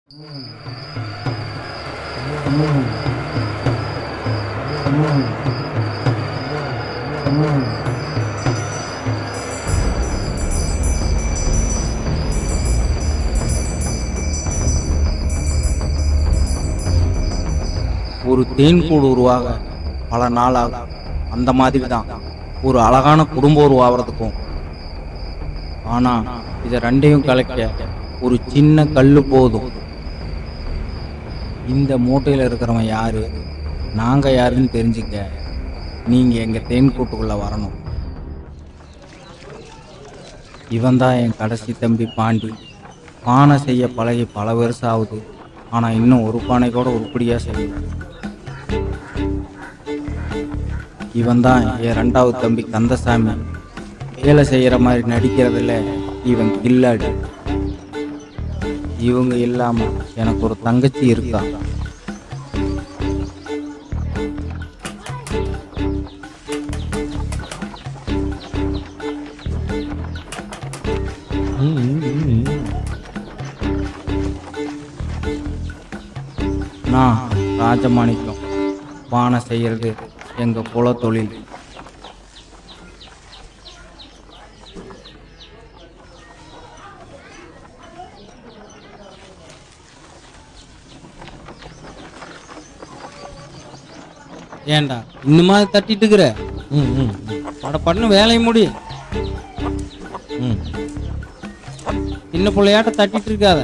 ஒரு தேன் கூடு உருவாக பல நாள் ஆகும். அந்த மாதிரி தான் ஒரு அழகான குடும்பம் உருவாகிறதுக்கும். ஆனா இதை ரெண்டையும் கலைக்க ஒரு சின்ன கல்லு போதும். இந்த மூட்டையில் இருக்கிறவன் யாரு, நாங்க யாருன்னு தெரிஞ்சுக்க நீங்க எங்க தேன் கூட்டுக்குள்ள வரணும். இவன் தான் என் கடைசி தம்பி பாண்டி. பானை செய்ய பழகி பல வருஷம் ஆகுது. ஆனா இன்னும் ஒரு பானை கூட உருப்படியா செய்யல. இவன் தான் என் ரெண்டாவது தம்பி கந்தசாமி. வேலை செய்யற மாதிரி நடிக்கிறதுல இவன் கில்லாடி. இவங்க இல்லாம எனக்கு ஒரு தங்கச்சி இருக்கா. நான் ராஜமாணிக்கம். பானை செய்யறது எங்க குல தொழில். ஏண்டா இந்த மாதிரி தட்டிட்டு இருக்கிற? படப்படன்னு வேலையை முடி. சின்ன பிள்ளையாட்ட தட்டிட்டு இருக்காத.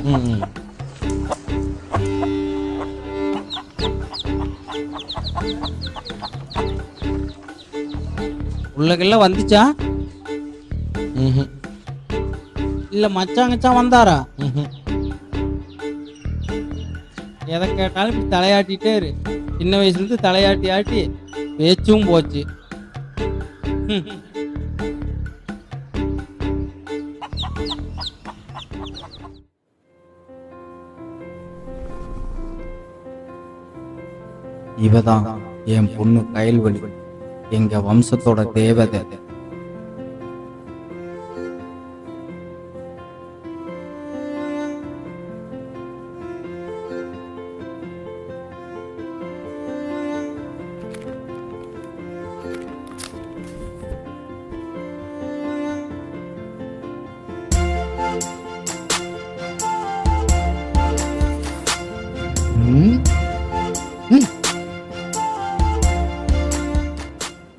உள்ளக்கெல்லாம் வந்துச்சா? இல்ல மச்சாங்கச்சான் வந்தாரா? எதை கேட்டாலும் இப்படி தலையாட்டிட்டே இரு. சின்ன வயசுல இருந்து தலையாட்டி ஆட்டி பேச்சும் போச்சு. இவதான் என் பொண்ணு கயல்வழி, எங்க வம்சத்தோட தேவதை.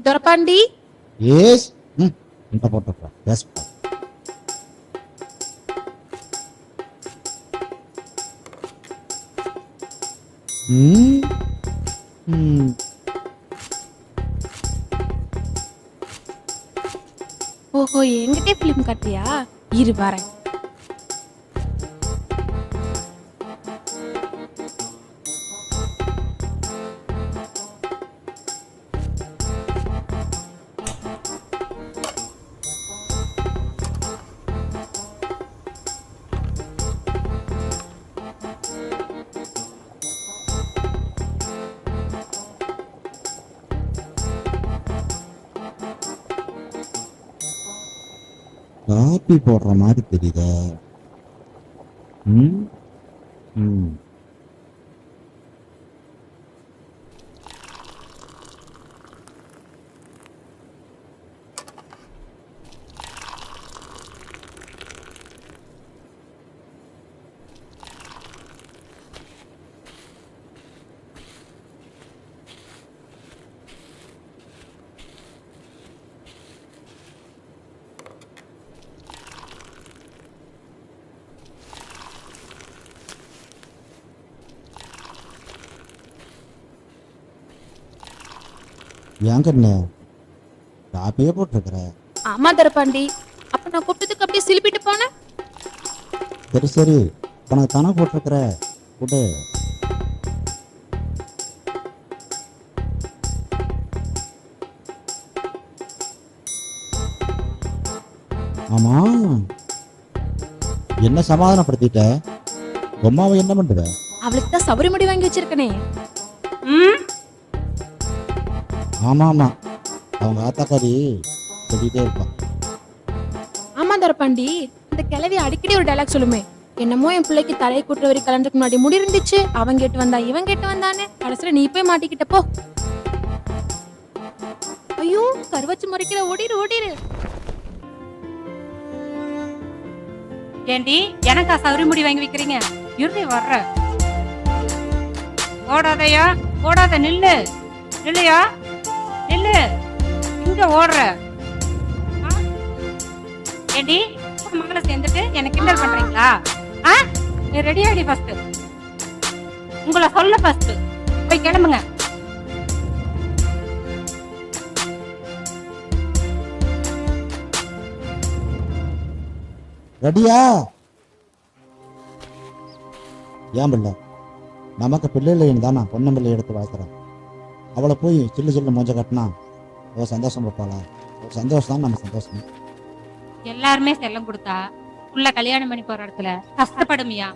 దొరపండి. Yes. Entah apa. Yes. ஓஹோ, என்கிட்டே பிலிம் கட்டியா? இரு வரேன். காப்பி போடுற மாதிரி தெரியுதா? ஏங்க காப்பியே போட்டிருக்கிற? ஆமா தரப்பாண்டி. அப்ப நான் கூப்பிட்டதுக்கு அப்படியே சிலிப்பிட்டு போனேன். சரி சரி, உனக்கு தானே போட்டிருக்கிற கூட்டு. ஆமா, என்ன சமாதானப்படுத்திட்ட? அம்மாவை என்ன பண்ற? அவளுக்கு தான் சபரி முடி வாங்கி வச்சிருக்கனே. ஆமா ஆமா, அவங்க ஆத்தாக்காரி சொல்லிட்டே இருப்பான். ஆமா தரப்பாண்டி, இந்த கிழவி அடிக்கடி ஒரு டைலாக் சொல்லுமே, என்னமோ என் பிள்ளைக்கு தலையை கூட்டுற வரை கலந்துக்கு முன்னாடி முடி இருந்துச்சு, அவன் கேட்டு வந்தா இவன் கேட்டு வந்தானே, கடைசியில நீ போய் மாட்டிக்கிட்ட போ. ஐயோ, கருவச்சு முறைக்கிற, ஓடிரு ஓடிரு. ஏண்டி எனக்கா சௌரி முடி வாங்கி வைக்கிறீங்க? இறுதி வர்ற ஓடாதையா, ஓடாத, நில்லு நில்லையா, நில்லு, இங்க ஓடுற. ஆ? ஏண்டி மகளை சேர்ந்துட்டு எனக்கு கிண்டல் பண்றீங்களா? நீ ரெடி ஆடி ஃபர்ஸ்ட், உங்களை சொல்ல ஃபர்ஸ்ட் போய் கிளம்புங்க. ரெடியா? ஏன் பிள்ளை, நமக்கு பிள்ளை இல்லைன்னு தான் நான் பொண்ணு பிள்ளை எடுத்து வளர்க்குறேன். அவளை போய் சில்லு சில்லு மொஞ்ச கட்டினா அவள் சந்தோஷம் பட்டாளா? ஒரு சந்தோஷம் தான் நம்ம சந்தோஷம். எல்லாருமே செல்லம் கொடுத்தா உள்ள கல்யாணம் பண்ணி போற இடத்துல கஷ்டப்படுமியா,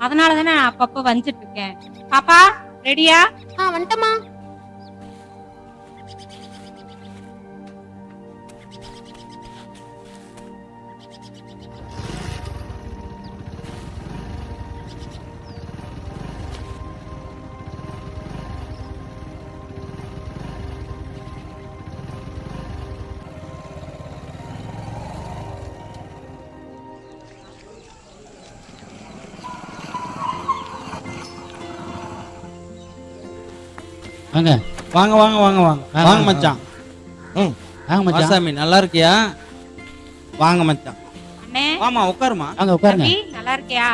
அதனாலதானே நான் அப்பப்ப வந்துட்டு இருக்கேன். பாப்பா ரெடியா? வந்துட்டமா. வாங்க வாங்க வாங்க வாங்க வாங்க வாங்க மச்சான். வாங்க மச்சான். ஆசாமி நல்லா இருக்கியா? வாங்க மச்சான். அண்ணே வாமா உட்காருமா. வாங்க உட்காருங்க. தம்பி, நல்லா இருக்கியா?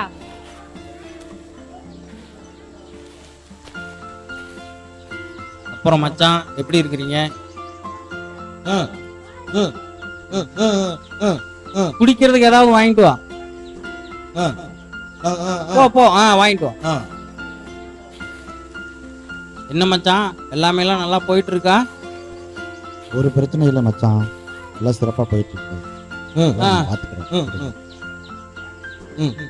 அப்புறம் மச்சான் எப்படி இருக்கிறீங்க? குடிக்கிறதுக்கு ஏதாவது வாங்கிட்டு வா. போ போ. வாங்கிட்டு வா. என்ன மச்சான், எல்லாமே எல்லாம் நல்லா போயிட்டு இருக்கா? ஒரு பிரச்சனை இல்லை மச்சான், எல்லாம் சிறப்பாக போயிட்டு இருக்கு. பார்த்துக்கிறேன்.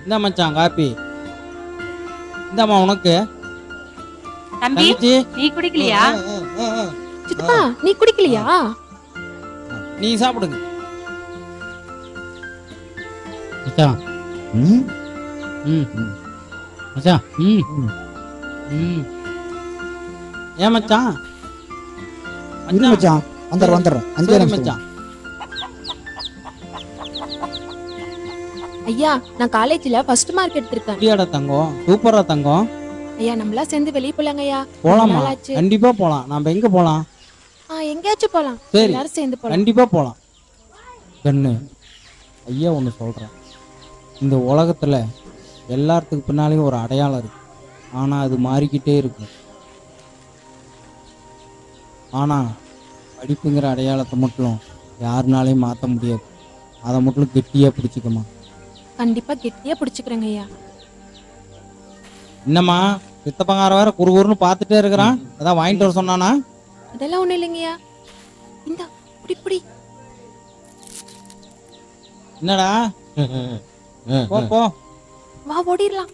இந்த மச்சான் காப்பி இந்தாம்மா உனக்கு. தம்பி தங்கச்சி நீ குடிக்கலையா? சித்தப்பா, நீ குடிக்கலையா? நீ சாப்பிடுங்க. மச்சான். ம் ம் மச்சான். ம் ம் ஏன் மச்சான்? இரு மச்சான், வந்துடுறேன் 5 சரி நிமிஷம். மச்சான். ஐயா, நான் காலேஜ்ல ஃபர்ஸ்ட் மார்க் எடுத்திருக்கேன். அப்படியாடா தங்கம், சூப்பரா தங்கம். ஐயா, நம்மளா சேர்ந்து வெளியே போலாங்க ஐயா. போலாமா? நாள் ஆச்சு. கண்டிப்பா போலாம். நாம எங்க போலாம்? எங்கேயாச்சும் போலாம். சரி. எல்லாரும் சேர்ந்து போலாம். கண்டிப்பா போலாம். கண்ணு, ஐயா ஒன்று சொல்றேன். இந்த உலகத்துல எல்லாத்துக்கு பின்னாலேயும் ஒரு அடையாளம் இருக்கு. ஆனா அது மாறிக்கிட்டே இருக்கும். ஆனா படிப்புங்கிற அடையாளத்தை மட்டும் யாருனாலையும் மாற்ற முடியாது. அதை மட்டும் கெட்டியா பிடிச்சிக்கமா. கண்டிப்பா கெட்டியா பிடிச்சுக்கிறேங்க ஐயா. என்னம்மா சித்தப்பங்கார வேற குறுகுறுன்னு பார்த்துட்டே இருக்கிறான். அதான் வாங்கிட்டு வர சொன்னானா? அதெல்லாம் ஒண்ணும் இல்லைங்கய்யா. இந்தா புடி புடி. என்னடா? போ போ. வா ஓடிடலாம்.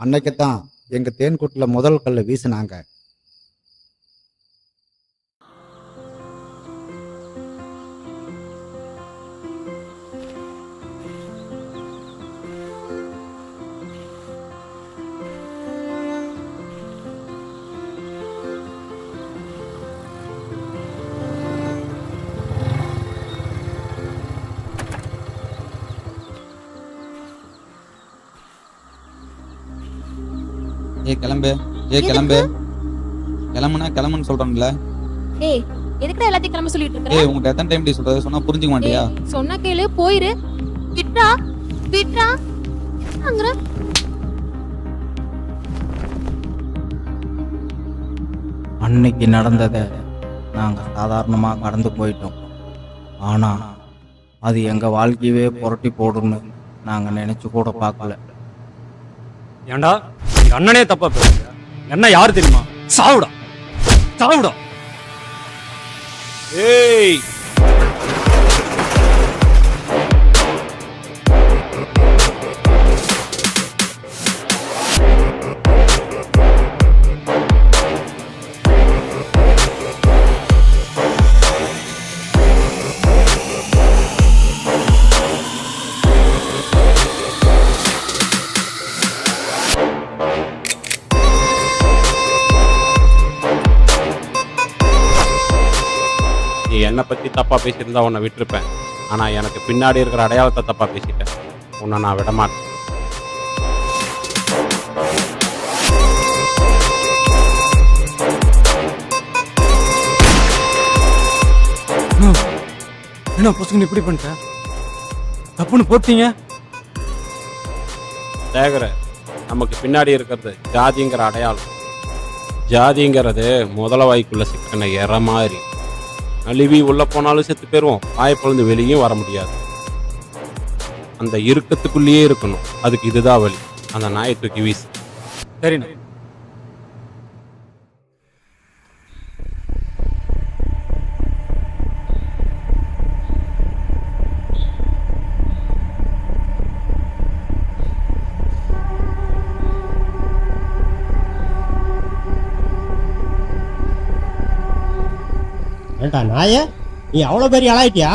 அன்னைக்குத்தான் எங்க தேன்கூட்டில் முதல் கல்லை வீசினாங்க. ஏய் கிளம்பு, ஏய் கிளம்பு, கிளம்புனா கிளம்புன்னு சொல்றேன்ல. ஏய் எதுக்குடா எல்லாத்தையும் கிளம்ப சொல்லிட்டு இருக்க? ஏய் உங்ககிட்ட எத்தனை டைம் சொல்றது, சொன்னா புரிஞ்சுக்க மாட்டியா? சொன்னா கேளு, போயிரு. விட்றா விட்றா அங்கற. அன்னைக்கு நடந்ததை நாங்கள் சாதாரணமாக கடந்து போயிட்டோம். ஆனால் அது எங்கள் வாழ்க்கையவே புரட்டி போடுன்னு நாங்கள் நினச்சி கூட பார்க்கல. ஏண்டா எங்க அண்ணனே தப்பா பேசுற? என்ன யாரு தெரியுமா? சாவுடா சாவுடா. ஏய் நீ என்னை பத்தி தப்பா பேசியிருந்தா உன்னை விட்டுருப்பேன். ஆனா எனக்கு பின்னாடி இருக்கிற அடையாளத்தை தப்பா பேசிட்டேன். உன்னை நான் விட மாட்டேன். என்ன பசங்க இப்படி பண்ணிட்ட? தப்புன்னு போட்டீங்க. சேகர, நமக்கு பின்னாடி இருக்கிறது ஜாதிங்கிற அடையாளம். ஜாதிங்கிறது முதல வாய்க்குள்ள சிக்கன எற மாதிரி. நழுவி உள்ள போனாலும் செத்து போயிடுவோம், வாய்ப்பொழுந்து வெளியும் வர முடியாது. அந்த இறுக்கத்துக்குள்ளேயே இருக்கணும். அதுக்கு இதுதான் வழி. அந்த நாயை தூக்கி வீசு. சரிண்ணா. ஏண்டா நாயே, நீ அவ்வளோ பெரிய ஆளாயிட்டியா?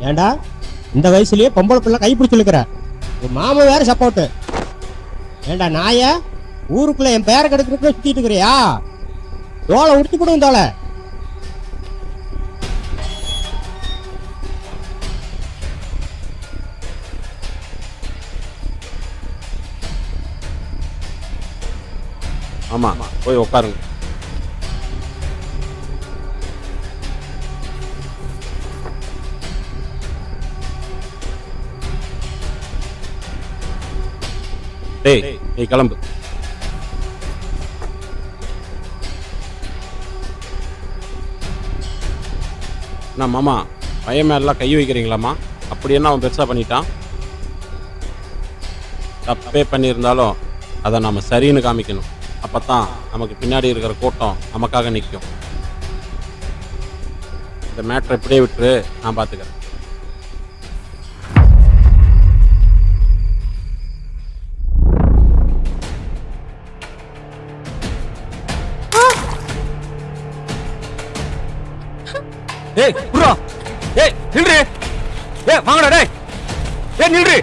ஏண்டா இந்த வயசுலயே பொம்பளை பிள்ளை கை பிடிச்சிருக்கிற? உன் மாமா வேற சப்போர்ட்டு. ஏண்டா நாயே, ஊருக்குள்ள என் பேரை கெடுக்கிறதுக்குள்ள சுத்திட்டு இருக்கிறியா? தோலை உடுத்தி போடுவோம் தோலை. ஆமா, போய் உட்காருங்க. டேய் நீ கிளம்பு. என்ன மாமா, பையன் மேலாம் கை வைக்கிறீங்களாம்மா? அப்படி என்ன அவன் பெருசா பண்ணிட்டான்? தப்பே பண்ணியிருந்தாலும் அதை நம்ம சரின்னு காமிக்கணும். அப்பதான் நமக்கு பின்னாடி இருக்கிற கூட்டம் நமக்காக நிற்கும். இந்த மேட்ரை இப்படியே விட்டுரு, நான் பார்த்துக்கிறேன். ஏய் புறா, ஏய் நில்றி, ஏய் வாங்கடா டேய், ஏய் நில்றி.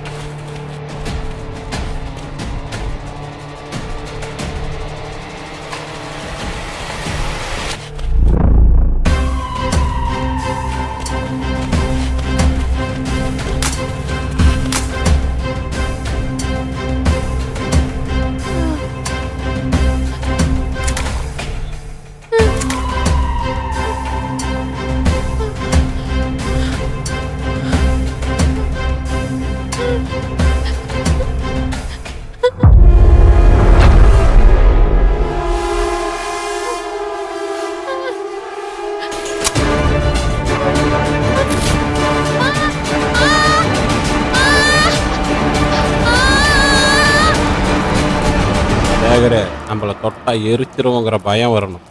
சேகர, நம்மளை தொட்டா எரிச்சிருவோங்கிற பயம் வரணும்.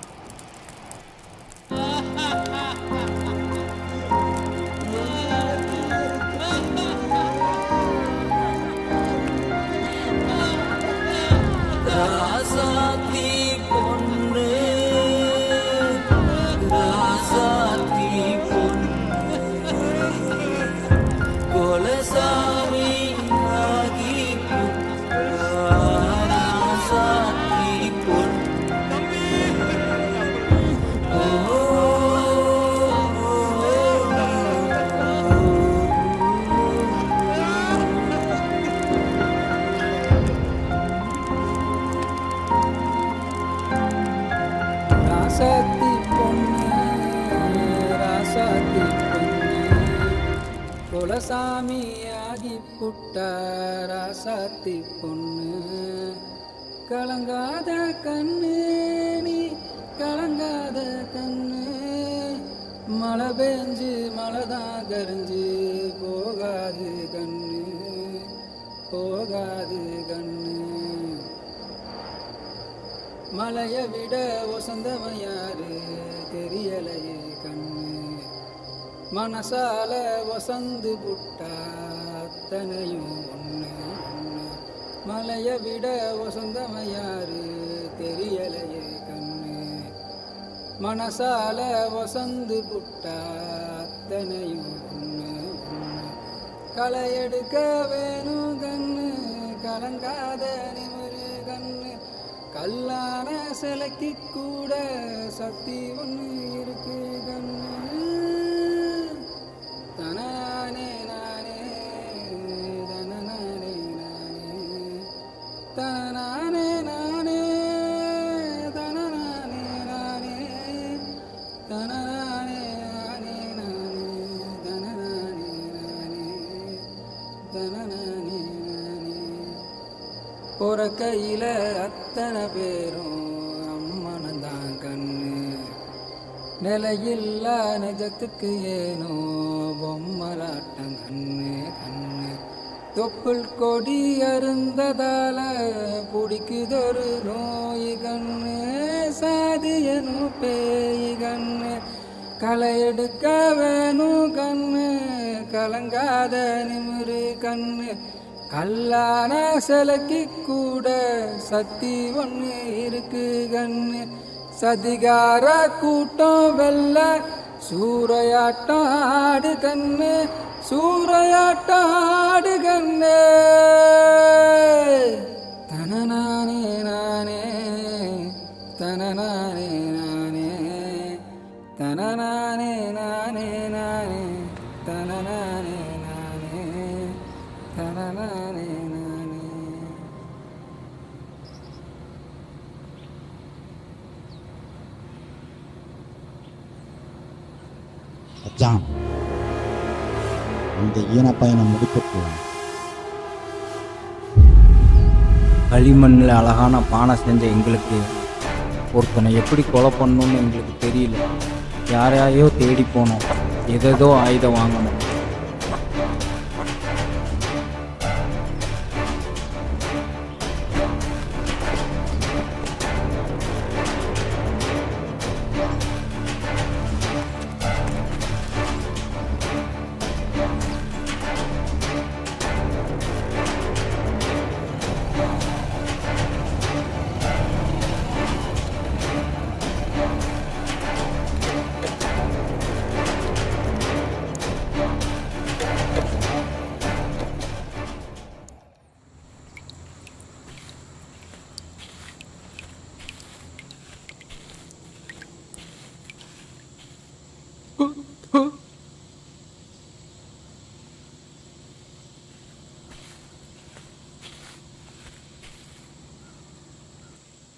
ராசாத்தி பொண்ணு ராசாத்தி பொண்ணு குலசாமி ஆகி புட்டா ராசாத்தி பொண்ணு கலங்காத கண்ணு நீ கலங்காத கண்ணு மழை பெஞ்சு மழைதான் கரிஞ்சு போகாது கண்ணு போகாது கண்ணு மலையை விட வசந்தவன் யாரு தெரியலையே கண்ணு மனசால வசந்து புட்டா அத்தனையும் ஒன்று ஒன்று மலையை விட வசந்தவன் யாரு தெரியலையே கண்ணு மனசால வசந்து புட்டா அத்தனையும் ஒன்று ஒன்று களை எடுக்க வேணும் கண்ணு கலங்காத நிமிரு கண்ணு கல்லான சிலைக்கு கூட சக்தி ஒன்று இருக்கு கண்ணு தனானே நானே தனநானே நானே தனானே நானே தனநானே நானே தனநானே நானே நானே தனநானே நானே தனநானே நானே பொறக்கையில அத்தனை பேரும் அம்மனந்தான் கண்ணு நிலையில்லா நிஜத்துக்கு ஏனோ பொம்மலாட்டம் கண்ணு கண்ணு தொப்புள் கொடி அருந்ததால பிடிக்குதொரு நோய் கண்ணு சாதியனு பேய் கண்ணு களை எடுக்க வேணும் கண்ணு கலங்காத நிமிரு கண்ணு கல்லான சிலைக்கு கூட சக்தி ஒன்று இருக்கு கண்ணு சதிகார கூட்டம் வெல்ல சூறையாட்டம் ஆடு கண்ணு சூறையாட்டம் ஆடு கண்ணு தனநானே நானே தனநானே நானே தனநானே நானே நானே தனநானே நானே தனநானே நானே மச்சான் இந்த ஈனப்பையனை முடிப்பிட்டு களிமண்ணில் அழகான பானை செஞ்ச எங்களுக்கு ஒருத்தனை எப்படி கொலை பண்ணணும்னு எங்களுக்கு தெரியல. யாரையோ தேடி போனோம், ஏதேதோ ஆயுதம் வாங்கணும்.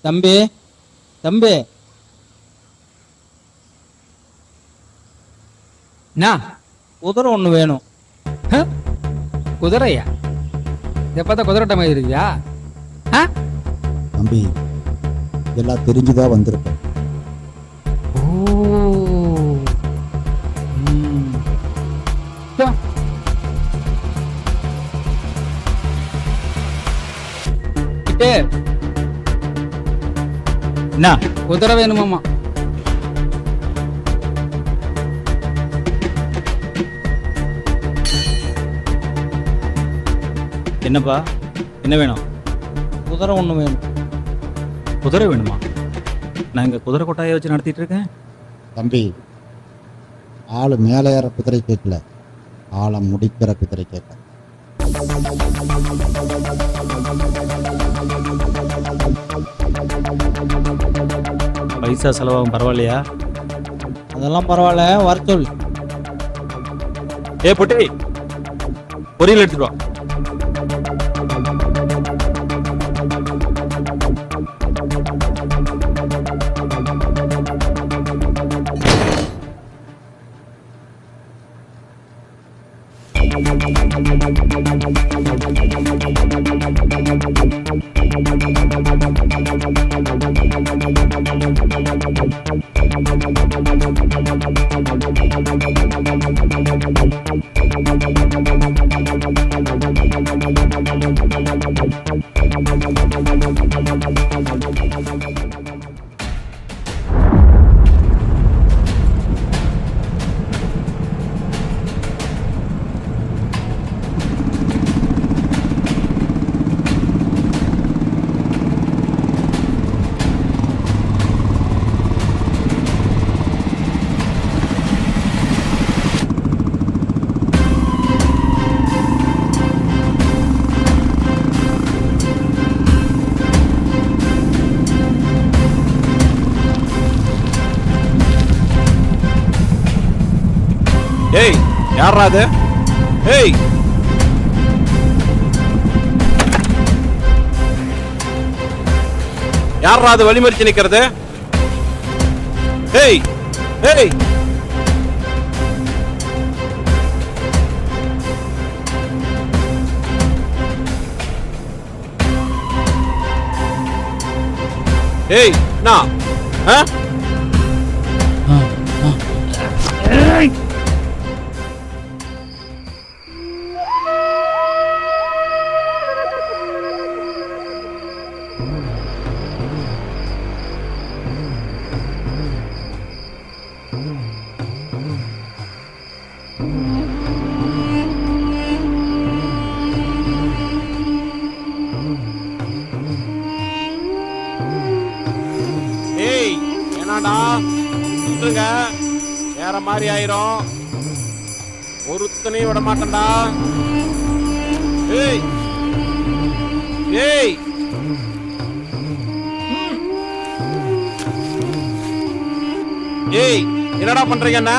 தம்பி தம்பி என்ன குதிரை ஒன்று வேணும். குதிரையா? இதை பார்த்தா குதிரை மாதிரி இருக்கியா? தம்பி இதெல்லாம் தெரிஞ்சுதான் வந்திருக்கேன். என்ன குதிரை வேணுமாமா? என்னப்பா என்ன வேணும்? குதிரை ஒன்று வேணும். குதிரை வேணுமா? நான் இங்கே குதிரை கொட்டாயை வச்சு நடத்திட்டு இருக்கேன். தம்பி ஆள் மேலே ஏற குதிரை கேட்கல, ஆளை முடிக்கிற குதிரை கேட்க. பைசா செலவாகும் பரவாயில்லையா? அதெல்லாம் பரவாயில்ல, வர சொல். ஏ பொட்டி, பொரியல் எடுத்துட்டு வா. ஏய் யாரா அது? ஏய் யாரா அது வழிமறிச்சு நிக்கிறது? ஏய் ஏய் ஏய் நான் ஏய் என்னடா விட்டுருங்க, வேற மாதிரி ஆயிரும். ஒருத்தனையும் விட மாட்டேன்டா. ஏய் ஏய் ஏய் என்னடா பண்றீங்க என்ன?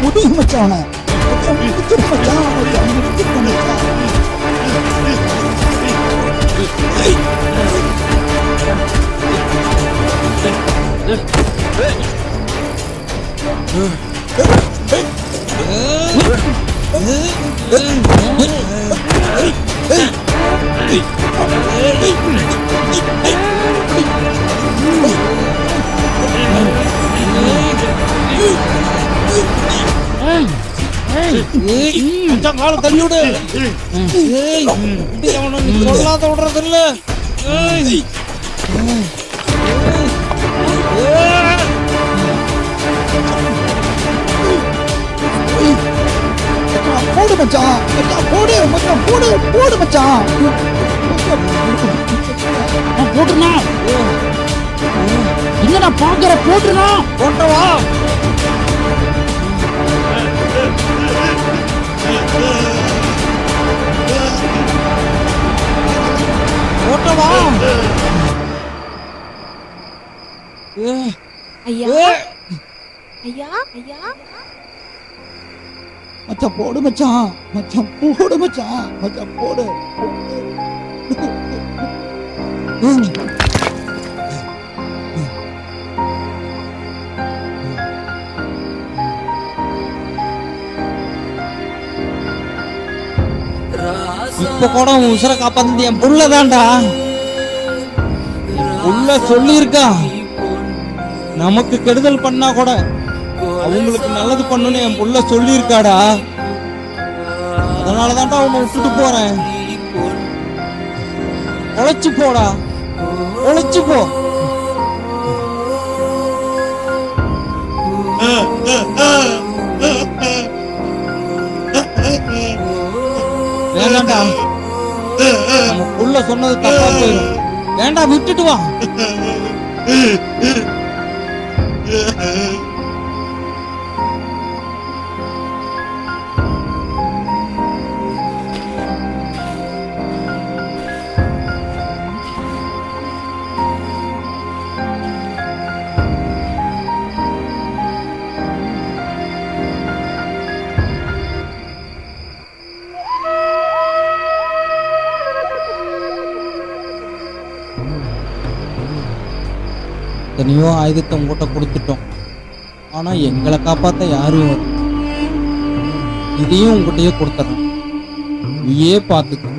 முடியும் மச்சான் கால தள்ளி விடு. சொல்லாத விடுறது இல்ல. போடு மச்சான், போடு மச்சான், போடு போடு மச்சான், போட்டுனா என்னடா பாக்குற, போட்டுனா போட்டவா. போட்டவா ஐயா ஐயா ஐயா மச்சான் போடு மச்சான், மச்சான் போடு மச்சான், மச்சான் போடு. இப்ப கூட உன் உசுரை காப்பாந்து என் புள்ளதான்டா. புள்ள சொல்லியிருக்கா, நமக்கு கெடுதல் பண்ணா கூட அவங்களுக்கு நல்லது பண்ணணும்னு என் புள்ள சொல்லியிருக்காடா. அதனாலதான்டா உன்னை விட்டுட்டு போறேன். உழைச்சு போடா, உழைச்சு போ. வேண்டாம்டா, நம்ம புள்ள சொன்னது தப்பா போயிடும். வேண்டாம், விட்டுட்டு வா. எத்தனையோ ஆயுதத்தை உங்கள்கிட்ட கொடுத்துட்டோம், ஆனா எங்களை காப்பாத்த யாரும் வரல. இதையும் உங்ககிட்டயே கொடுத்துட்றேன், நீயே பார்த்துக்க.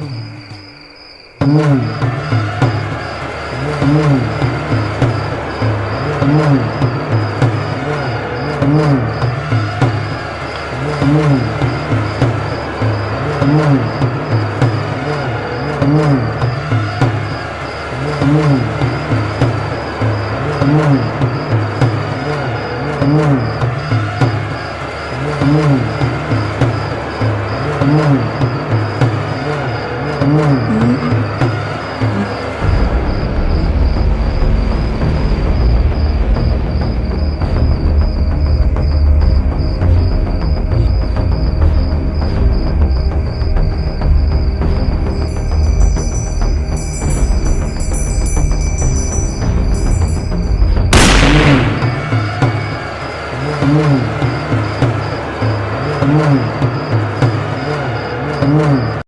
Mm-hmm.